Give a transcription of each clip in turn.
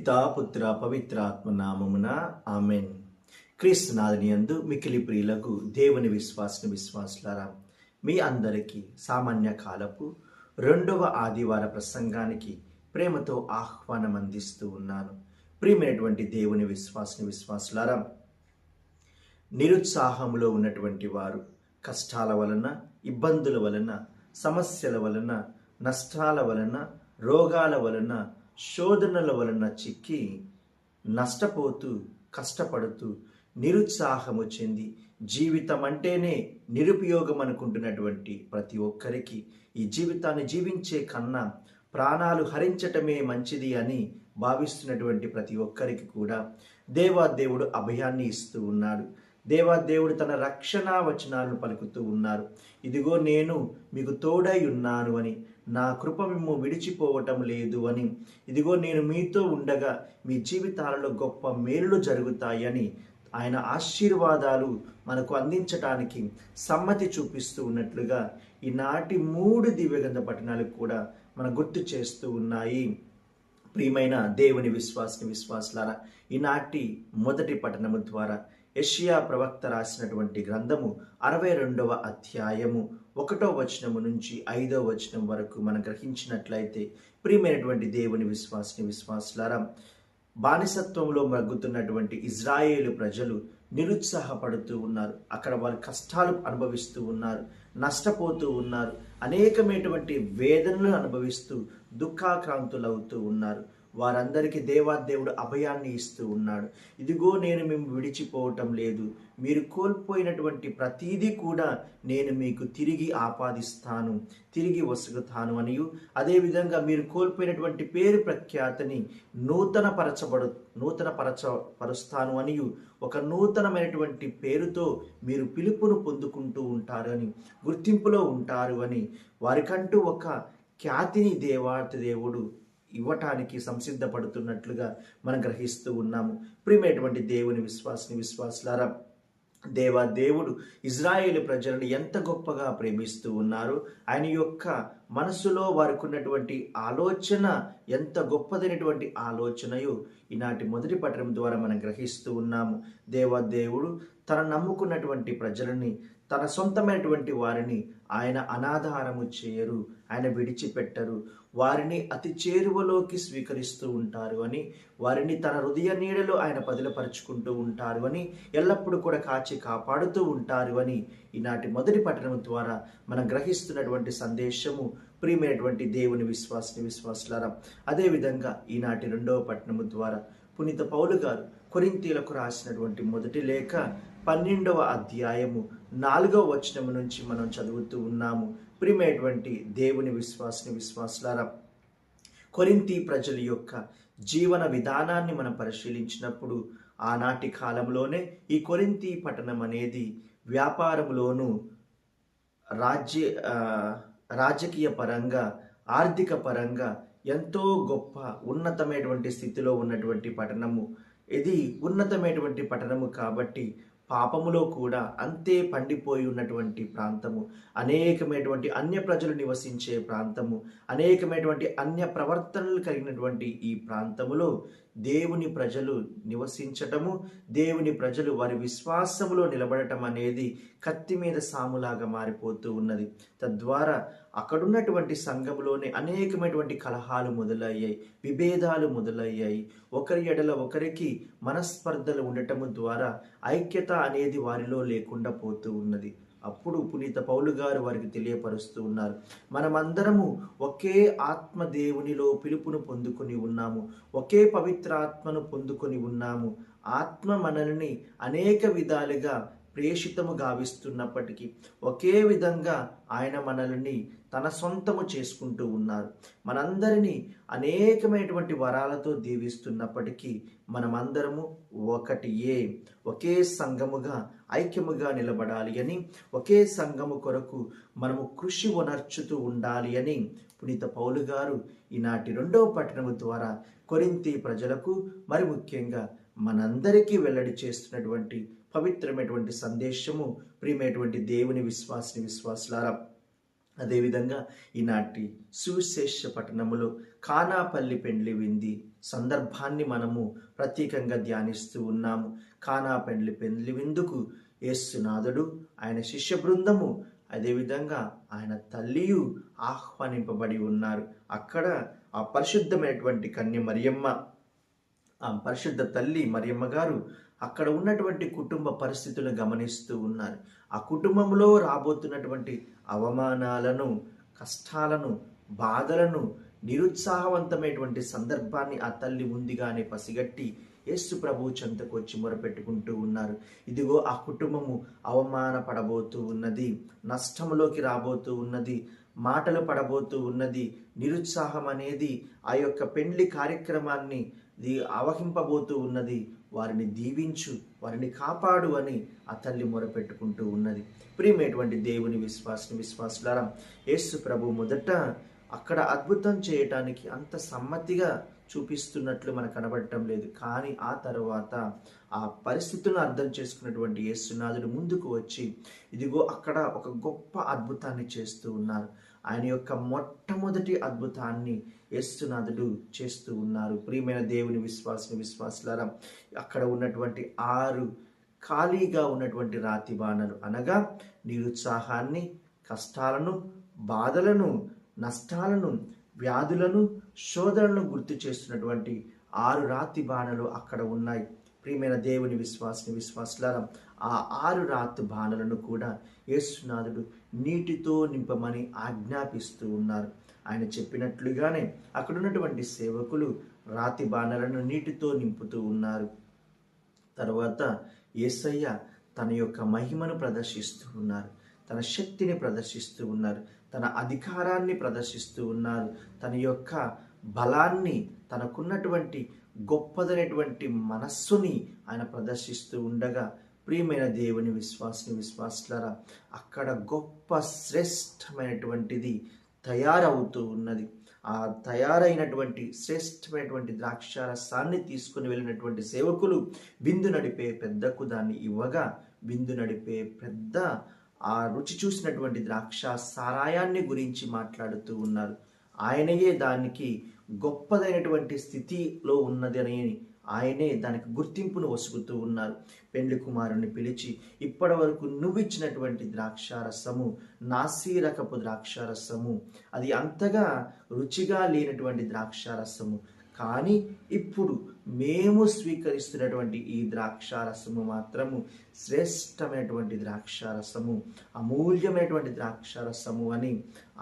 పితా పుత్ర పవిత్ర ఆత్మ నామమున ఆమెన్. క్రీస్తునాథుని యందు మిక్కిలి ప్రియులకు దేవుని విశ్వాసులారా, మీ అందరికీ సామాన్య కాలపు 2వ ఆదివార ప్రసంగానికి ప్రేమతో ఆహ్వానం అందిస్తూ ఉన్నాను. ప్రియమైనటువంటి దేవుని విశ్వాసులారా, నిరుత్సాహంలో ఉన్నటువంటి వారు కష్టాల వలన, ఇబ్బందుల వలన, సమస్యల వలన, నష్టాల వలన, రోగాల వలన, శోధనల వలన చిక్కి నష్టపోతూ, కష్టపడుతూ, నిరుత్సాహము చెంది జీవితం అంటేనే నిరుపయోగం అనుకుంటున్నటువంటి ప్రతి ఒక్కరికి ఈ జీవితాన్ని జీవించే కన్నా ప్రాణాలు హరించటమే మంచిది అని భావిస్తున్నటువంటి ప్రతి ఒక్కరికి కూడా దేవాదేవుడు అభయాన్ని ఇస్తూ ఉన్నాడు. దేవాదేవుడు తన రక్షణ వచనాలను పలుకుతూ ఉన్నారు. ఇదిగో నేను మీకు తోడై ఉన్నాను అని, నా కృప మిమ్ము విడిచిపోవటం లేదు అని, ఇదిగో నేను మీతో ఉండగా మీ జీవితాలలో గొప్ప మేలులు జరుగుతాయని ఆయన ఆశీర్వాదాలు మనకు అందించటానికి సమ్మతి చూపిస్తూ ఉన్నట్లుగా ఈనాటి 3 దివ్యగ్రంథ పఠనాలు కూడా మన గుర్తు చేస్తూ ఉన్నాయి. ప్రియమైన దేవుని విశ్వాసులారా, ఈనాటి మొదటి పఠనము ద్వారా యెషయా ప్రవక్త రాసినటువంటి గ్రంథము 62వ అధ్యాయము 1వ వచనము నుంచి 5వ వచనం వరకు మనం గ్రహించినట్లయితే, ప్రియమైనటువంటి దేవుని విశ్వాసులారా, బానిసత్వంలో మగ్గుతున్నటువంటి ఇజ్రాయేలు ప్రజలు నిరుత్సాహపడుతూ ఉన్నారు. అక్కడ వారు కష్టాలు అనుభవిస్తూ ఉన్నారు, నష్టపోతూ ఉన్నారు, అనేకమైనటువంటి వేదనలు అనుభవిస్తూ దుఃఖాక్రాంతులవుతూ ఉన్నారు. వారందరికీ దేవాదేవుడు అభయాన్ని ఇస్తూ ఉన్నాడు. ఇదిగో నేను మేము విడిచిపోవటం లేదు, మీరు కోల్పోయినటువంటి ప్రతీదీ కూడా నేను మీకు తిరిగి ఆపాదిస్తాను, తిరిగి వసుగుతాను అనియు, అదేవిధంగా మీరు కోల్పోయినటువంటి పేరు ప్రఖ్యాతిని పరుస్తాను అనియు, ఒక నూతనమైనటువంటి పేరుతో మీరు పిలుపును పొందుకుంటూ ఉంటారు అని, గుర్తింపులో ఉంటారు అని, వారికంటూ ఒక ఖ్యాతిని దేవుడు ఇవ్వటానికి సంసిద్ధపడుతున్నట్లుగా మనం గ్రహిస్తూ ఉన్నాము. ప్రియమైనటువంటి దేవుని విశ్వాసులారా, దేవాదేవుడు ఇజ్రాయేలు ప్రజలను ఎంత గొప్పగా ప్రేమిస్తూ ఉన్నారు. ఆయన యొక్క మనసులో వారికి ఉన్నటువంటి ఆలోచన ఎంత గొప్పదైనటువంటి ఆలోచనయో ఈనాటి మొదటి పఠనం ద్వారా మనం గ్రహిస్తూ ఉన్నాము. దేవాదేవుడు తన నమ్ముకున్నటువంటి ప్రజలని, తన సొంతమైనటువంటి వారిని ఆయన అనాధారము చేయరు, ఆయన విడిచిపెట్టరు, వారిని అతి చేరువలోకి స్వీకరిస్తూ ఉంటారు అని, వారిని తన హృదయ నీడలో ఆయన పదిలపరుచుకుంటూ ఉంటారు అని, ఎల్లప్పుడూ కూడా కాచి కాపాడుతూ ఉంటారు అని ఈనాటి మొదటి పఠనం ద్వారా మనం గ్రహిస్తున్నటువంటి సందేశము. ప్రియమైనటువంటి దేవుని విశ్వాసులారా, అదేవిధంగా ఈనాటి 2వ పఠనము ద్వారా పునీత పౌలు గారు కొరింథీయులకు రాసినటువంటి మొదటి లేఖ 12వ అధ్యాయము 4వ వచనము నుంచి మనం చదువుతూ ఉన్నాము. ప్రియమైనటువంటి దేవుని విశ్వాసులారా, కొరింథీ ప్రజల యొక్క జీవన విధానాన్ని మనం పరిశీలించినప్పుడు ఆనాటి కాలంలోనే ఈ కొరింథీ పట్టణం అనేది వ్యాపారంలోనూ, రాజకీయ పరంగా, ఆర్థిక పరంగా ఎంతో గొప్ప ఉన్నతమైనటువంటి స్థితిలో ఉన్నటువంటి పట్టణము. ఇది ఉన్నతమైనటువంటి పట్టణము కాబట్టి పాపములో కూడా అంతే పండిపోయి ఉన్నటువంటి ప్రాంతము, అనేకమైనటువంటి అన్య ప్రజలు నివసించే ప్రాంతము, అనేకమైనటువంటి అన్య ప్రవర్తనలు కలిగినటువంటి ఈ ప్రాంతములో దేవుని ప్రజలు నివసించటము, దేవుని ప్రజలు వారి విశ్వాసములో నిలబడటం అనేది కత్తి మీద సాములాగా మారిపోతూ ఉన్నది. తద్వారా అక్కడున్నటువంటి సంఘములోనే అనేకమైనటువంటి కలహాలు మొదలయ్యాయి, విభేదాలు మొదలయ్యాయి. ఒకరి ఎడల ఒకరికి మనస్పర్ధలు ఉండటము ద్వారా ఐక్యత అనేది వారిలో లేకుండా పోతూ ఉన్నది. అప్పుడు పునీత పౌలు గారు వారికి తెలియపరుస్తూ ఉన్నారు, మనమందరము ఒకే ఆత్మ దేవునిలో పిలుపును పొందుకొని ఉన్నాము, ఒకే పవిత్రాత్మను పొందుకొని ఉన్నాము. ఆత్మ మనల్ని అనేక విధాలుగా ప్రేషితము గావిస్తున్నప్పటికీ ఒకే విధంగా ఆయన మనల్ని తన సొంతము చేసుకుంటూ ఉన్నారు. మనందరినీ అనేకమైనటువంటి వరాలతో దీవిస్తున్నప్పటికీ మనమందరము ఒకే సంఘముగా, ఐక్యముగా నిలబడాలి అని, ఒకే సంఘము కొరకు మనము కృషి ఉనర్చుతూ ఉండాలి అని పునీత పౌలు గారు ఈనాటి 2వ పఠనము ద్వారా కొరింథీ ప్రజలకు, మరి ముఖ్యంగా మనందరికీ వెల్లడి చేస్తున్నటువంటి పవిత్రమైనటువంటి సందేశము. ప్రియమైనటువంటి దేవుని విశ్వాసులారా, అదేవిధంగా ఈనాటి సువిశేష పట్టణములో కానాపల్లి పెండ్లి వింది సందర్భాన్ని మనము ప్రత్యేకంగా ధ్యానిస్తూ ఉన్నాము. కానాపల్లి పెండ్లి విందుకు యేసునాథుడు, ఆయన శిష్య బృందము, అదేవిధంగా ఆయన తల్లియు ఆహ్వానింపబడి ఉన్నారు. అక్కడ ఆ పరిశుద్ధమైనటువంటి కన్య మరియమ్మ, ఆ పరిశుద్ధ తల్లి మరియమ్మ గారు అక్కడ ఉన్నటువంటి కుటుంబ పరిస్థితులను గమనిస్తూ ఉన్నారు. ఆ కుటుంబంలో రాబోతున్నటువంటి అవమానాలను, కష్టాలను, బాధలను, నిరుత్సాహవంతమైనటువంటి సందర్భాన్ని ఆ తల్లి ముందుగానే పసిగట్టి యేసు ప్రభు చెంతకు వచ్చి మొరపెట్టుకుంటూ ఉన్నారు. ఇదిగో ఆ కుటుంబము అవమానపడబోతూ ఉన్నది, నష్టంలోకి రాబోతూ ఉన్నది, మాటలు పడబోతూ ఉన్నది, నిరుత్సాహం అనేది ఆ యొక్క పెండ్లి కార్యక్రమాన్ని ఆవహింపబోతూ ఉన్నది. వారిని దీవించు, వారిని కాపాడు అని ఆ తల్లి మొరపెట్టుకుంటూ ఉన్నది. ప్రియమైనటువంటి దేవుని విశ్వాసులారా, యేసు ప్రభు మొదట అక్కడ అద్భుతం చేయటానికి అంత సమ్మతిగా చూపిస్తున్నట్లు మనకు కనబడటం లేదు. కానీ ఆ తర్వాత ఆ పరిస్థితులను అర్థం చేసుకున్నటువంటి యేసునాథుడు ముందుకు వచ్చి ఇదిగో అక్కడ ఒక గొప్ప అద్భుతాన్ని చేస్తూ ఉన్నారు. ఆయన యొక్క మొట్టమొదటి అద్భుతాన్ని యేసునాథుడు చేస్తూ ఉన్నారు. ప్రియమైన దేవుని విశ్వాసులారా, అక్కడ ఉన్నటువంటి 6 ఖాళీగా ఉన్నటువంటి రాతి బాణలు, అనగా నిరుత్సాహాన్ని, కష్టాలను, బాధలను, నష్టాలను, వ్యాధులను, శోధనలను గుర్తు చేస్తున్నటువంటి 6 రాతి బాణలు అక్కడ ఉన్నాయి. ప్రియమైన దేవుని విశ్వాసులారా, ఆ 6 రాతి బాణలను కూడా యేసునాథుడు నీటితో నింపమని ఆజ్ఞాపిస్తూ ఉన్నారు. ఆయన చెప్పినట్లుగానే అక్కడ ఉన్నటువంటి సేవకులు రాతి బాణలను నీటితో నింపుతూ ఉన్నారు. తర్వాత యేసయ్య తన యొక్క మహిమను ప్రదర్శిస్తూ ఉన్నారు, తన శక్తిని ప్రదర్శిస్తూ ఉన్నారు, తన అధికారాన్ని ప్రదర్శిస్తూ ఉన్నారు, తన యొక్క బలాన్ని, తనకున్నటువంటి గొప్పదైనటువంటి మనస్సుని ఆయన ప్రదర్శిస్తూ ఉండగా, ప్రియమైన దేవుని విశ్వాసులారా, అక్కడ గొప్ప శ్రేష్టమైనటువంటిది తయారవుతూ ఉన్నది. ఆ తయారైనటువంటి శ్రేష్టమైనటువంటి ద్రాక్షారసాన్ని తీసుకుని వెళ్ళినటువంటి సేవకులు విందు నడిపే పెద్దకు దాన్ని ఇవ్వగా, విందు నడిపే పెద్ద ఆ రుచి చూసినటువంటి ద్రాక్ష సారాయాన్ని గురించి మాట్లాడుతూ ఉన్నారు. ఆయనయే దానికి గొప్పదైనటువంటి స్థితిలో ఉన్నది అని ఆయనే దానికి గుర్తింపును వసుకుతూ ఉన్నారు. పెండ్లి కుమారుని పిలిచి, ఇప్పటి వరకు నువ్వు ఇచ్చినటువంటి ద్రాక్షారసము నాసీరకపు ద్రాక్షారసము, అది అంతగా రుచిగా లేనటువంటి ద్రాక్షారసము, కానీ ఇప్పుడు మేము స్వీకరిస్తున్నటువంటి ఈ ద్రాక్షారసము మాత్రము శ్రేష్టమైనటువంటి ద్రాక్షారసము, అమూల్యమైనటువంటి ద్రాక్షారసము అని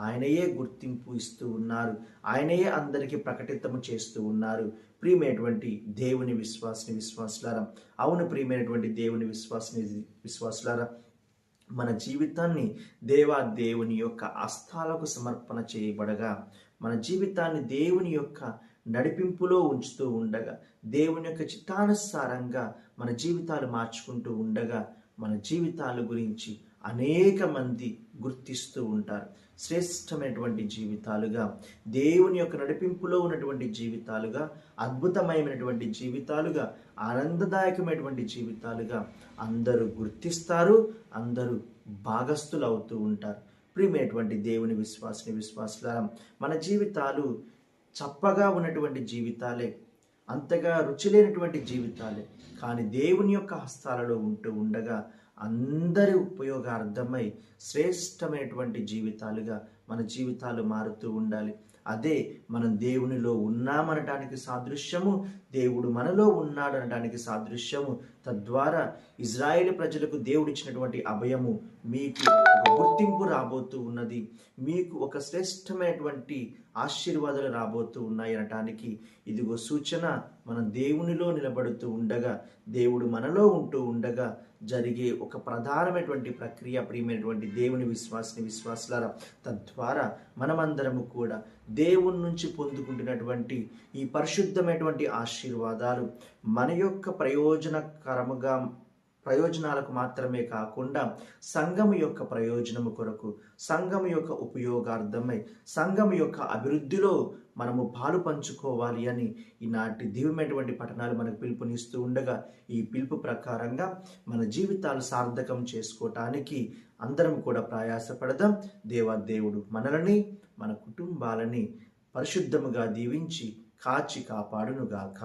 ఆయనయే గుర్తింపు ఇస్తూ ఉన్నారు. ఆయనయే అందరికీ ప్రకటితము చేస్తూ ఉన్నారు. ప్రియమైనటువంటి దేవుని విశ్వాసులారా, అవును ప్రియమైనటువంటి దేవుని విశ్వాసులారా, మన జీవితాన్ని దేవుని యొక్క హస్తాలకు సమర్పణ చేయబడగా, మన జీవితాన్ని దేవుని యొక్క నడిపింపులో ఉంచుతూ ఉండగా, దేవుని యొక్క చిత్తానుసారంగా మన జీవితాలు మార్చుకుంటూ ఉండగా, మన జీవితాల గురించి అనేక మంది గుర్తిస్తూ ఉంటారు. శ్రేష్టమైనటువంటి జీవితాలుగా, దేవుని యొక్క నడిపింపులో ఉన్నటువంటి జీవితాలుగా, అద్భుతమైనటువంటి జీవితాలుగా, ఆనందదాయకమైనటువంటి జీవితాలుగా అందరూ గుర్తిస్తారు, అందరూ భాగస్థులు అవుతూ ఉంటారు. ప్రియమైనటువంటి దేవుని విశ్వాసులారా, మన జీవితాలు చప్పగా ఉన్నటువంటి జీవితాలే, అంతగా రుచి లేనటువంటి జీవితాలే, కానీ దేవుని యొక్క హస్తాలలో ఉంటూ ఉండగా అందరి ఉపయోగార్థమై శ్రేష్టమైనటువంటి జీవితాలుగా మన జీవితాలు మారుతూ ఉండాలి. అదే మనం దేవునిలో ఉన్నామనటానికి సాదృశ్యము, దేవుడు మనలో ఉన్నాడు అనడానికి సాదృశ్యము. తద్వారా ఇజ్రాయేలు ప్రజలకు దేవుడిచ్చినటువంటి అభయము మీకు ఒక గుర్తింపు రాబోతూ ఉన్నది, మీకు ఒక శ్రేష్టమైనటువంటి ఆశీర్వాదాలు రాబోతూ ఉన్నాయి అనటానికి ఇదిగో సూచన. మనం దేవునిలో నిలబడుతూ ఉండగా, దేవుడు మనలో ఉంటూ ఉండగా జరిగే ఒక ప్రధానమైనటువంటి ప్రక్రియ, ప్రియమైనటువంటి దేవుని విశ్వాసులారా, తద్వారా మనమందరము కూడా దేవుని నుంచి పొందుకుంటున్నటువంటి ఈ పరిశుద్ధమైనటువంటి ఆశీర్వాదాలు మన యొక్క ప్రయోజనాలకు మాత్రమే కాకుండా సంఘం యొక్క ప్రయోజనము కొరకు, సంఘం యొక్క ఉపయోగార్థమై, సంఘం యొక్క అభివృద్ధిలో మనము పాలు పంచుకోవాలి అని ఈనాటి దివ్యమైనటువంటి పఠనాలు మనకు పిలుపునిస్తూ ఉండగా, ఈ పిలుపు ప్రకారంగా మన జీవితాలు సార్థకం చేసుకోవటానికి అందరం కూడా ప్రయాసపడదాం. దేవాదేవుడు మనల్ని, మన కుటుంబాలని పరిశుద్ధముగా దీవించి కాచి కాపాడునుగాక.